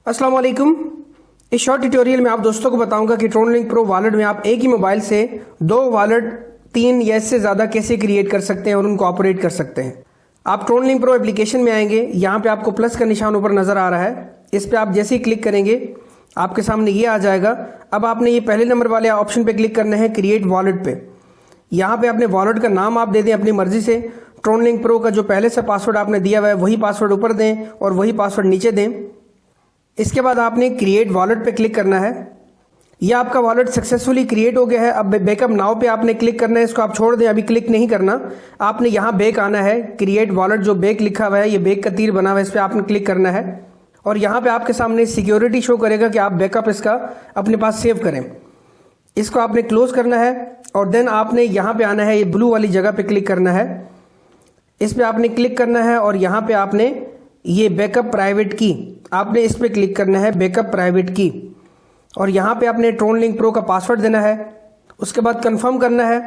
अस्सलाम वालेकुम। इस शॉर्ट ट्यूटोरियल में आप दोस्तों को बताऊंगा कि ट्रोनलिंक प्रो वॉलेट में आप एक ही मोबाइल से दो वॉलेट, 3 या इससे ज़्यादा कैसे क्रिएट कर सकते हैं और उनको ऑपरेट कर सकते हैं। आप ट्रोनलिंक प्रो एप्लीकेशन में आएंगे, यहाँ पे आपको प्लस का निशान ऊपर नज़र आ रहा है। इस पर आप जैसे ही क्लिक करेंगे आपके सामने ये आ जाएगा। अब आपने ये पहले नंबर वाले ऑप्शन पे क्लिक करना है, क्रिएट वॉलेट पे। यहाँ पे अपने वॉलेट का नाम आप दे दें अपनी मर्जी से। ट्रोनलिंक प्रो का जो पहले से पासवर्ड आपने दिया हुआ है वही पासवर्ड ऊपर दें और वही पासवर्ड नीचे दें। इसके बाद आपने क्रिएट वॉलेट पे क्लिक करना है। यह आपका वॉलेट सक्सेसफुली क्रिएट हो गया है। अब बैकअप नाउ पे आपने क्लिक करना है, इसको आप छोड़ दें, अभी क्लिक नहीं करना। आपने यहाँ बैक आना है, क्रिएट वॉलेट जो बैक लिखा हुआ है, ये बैक का तीर बना हुआ है, इस पर आपने क्लिक करना है और यहाँ पे आपके सामने सिक्योरिटी शो करेगा कि आप बैकअप इसका अपने पास सेव करें। इसको आपने क्लोज करना है और देन आपने यहाँ पे आना है, ये ब्लू वाली जगह पे क्लिक करना है। इस पर आपने क्लिक करना है और यहाँ पे आपने ये बैकअप प्राइवेट की आपने इस पर क्लिक करना है, बैकअप प्राइवेट की, और यहाँ पे आपने ट्रोनलिंक प्रो का पासवर्ड देना है। उसके बाद कंफर्म करना है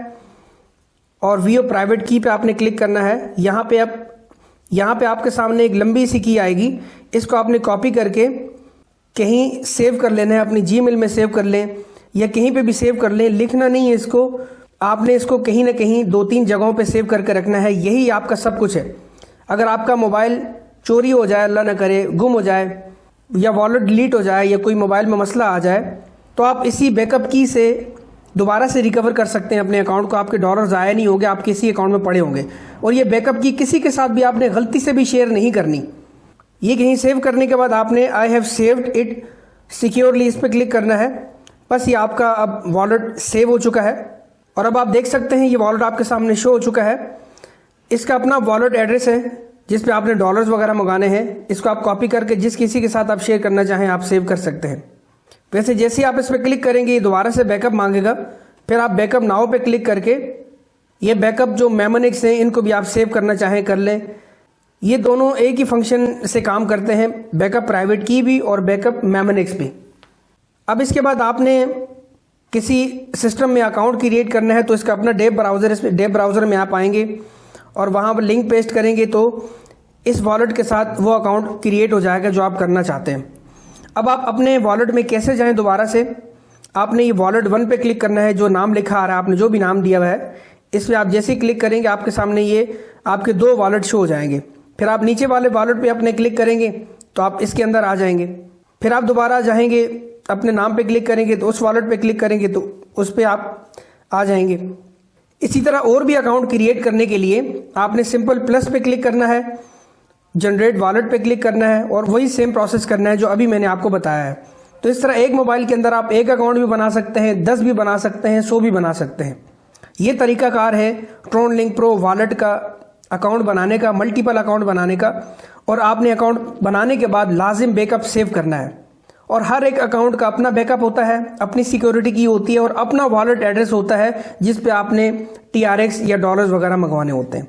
और वीओ प्राइवेट की पे आपने क्लिक करना है। यहाँ पे आपके सामने एक लंबी सी की आएगी, इसको आपने कॉपी करके कहीं सेव कर लेना है, अपनी जीमेल में सेव कर लें या कहीं पे भी सेव कर लें। लिखना नहीं है इसको, आपने इसको कहीं ना कहीं 2-3 जगहों पे सेव करके रखना है। यही आपका सब कुछ है। अगर आपका मोबाइल चोरी हो जाए, अल्लाह ना करे, गुम हो जाए या वॉलेट डिलीट हो जाए या कोई मोबाइल में मसला आ जाए, तो आप इसी बैकअप की से दोबारा से रिकवर कर सकते हैं अपने अकाउंट को। आपके डॉलर ज़ाया नहीं होंगे, आपके इसी अकाउंट में पड़े होंगे। और ये बैकअप की किसी के साथ भी आपने गलती से भी शेयर नहीं करनी। ये कहीं सेव करने के बाद आपने I have saved it securely इस पर क्लिक करना है। बस ये आपका अब वॉलेट सेव हो चुका है और अब आप देख सकते हैं ये वॉलेट आपके सामने शो हो चुका है। इसका अपना वॉलेट एड्रेस है जिस पे आपने डॉलर्स वगैरह मंगाने हैं। इसको आप कॉपी करके जिस किसी के साथ आप शेयर करना चाहें आप सेव कर सकते हैं। वैसे जैसे ही आप इस पर क्लिक करेंगे ये दोबारा से बैकअप मांगेगा, फिर आप बैकअप नाउ पे क्लिक करके ये बैकअप जो मेमोनिक्स हैं इनको भी आप सेव करना चाहें कर लें। ये दोनों एक ही फंक्शन से काम करते हैं, बैकअप प्राइवेट की भी और बैकअप मेमोनिक्स भी। अब इसके बाद आपने किसी सिस्टम में अकाउंट क्रिएट करना है तो इसका अपना डेव ब्राउज़र, इस डेव ब्राउज़र में आप आएंगे और वहाँ पर लिंक पेस्ट करेंगे तो इस वॉलेट के साथ वो अकाउंट क्रिएट हो जाएगा जो आप करना चाहते हैं। अब आप अपने वॉलेट में कैसे जाएं दोबारा से, आपने ये वॉलेट 1 पे क्लिक करना है, जो नाम लिखा आ रहा है आपने जो भी नाम दिया हुआ है इस पर आप जैसे ही क्लिक करेंगे आपके सामने ये आपके 2 वॉलेट शो हो जाएंगे। फिर आप नीचे वाले वॉलेट पे अपने क्लिक करेंगे तो आप इसके अंदर आ जाएंगे। फिर आप दोबारा जाएंगे, अपने नाम पे क्लिक करेंगे तो उस वॉलेट पे क्लिक करेंगे तो उस पर आप आ जाएंगे। इसी तरह और भी अकाउंट क्रिएट करने के लिए आपने सिंपल प्लस पे क्लिक करना है, जनरेट वॉलेट पे क्लिक करना है और वही सेम प्रोसेस करना है जो अभी मैंने आपको बताया है। तो इस तरह एक मोबाइल के अंदर आप एक अकाउंट भी बना सकते हैं, 10 भी बना सकते हैं, 100 भी बना सकते हैं। ये तरीकाकार है ट्रोनलिंक प्रो वॉलेट का अकाउंट बनाने का, मल्टीपल अकाउंट बनाने का। और आपने अकाउंट बनाने के बाद लाजिम बैकअप सेव करना है और हर एक अकाउंट का अपना बैकअप होता है, अपनी सिक्योरिटी की होती है और अपना वॉलेट एड्रेस होता है जिस पे आपने TRX या डॉलर्स वगैरह मंगवाने होते हैं।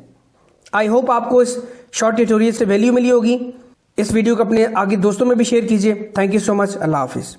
आई होप आपको इस शॉर्ट ट्यूटोरियल से वैल्यू मिली होगी। इस वीडियो को अपने आगे दोस्तों में भी शेयर कीजिए। Thank you so much. Allah हाफिज़।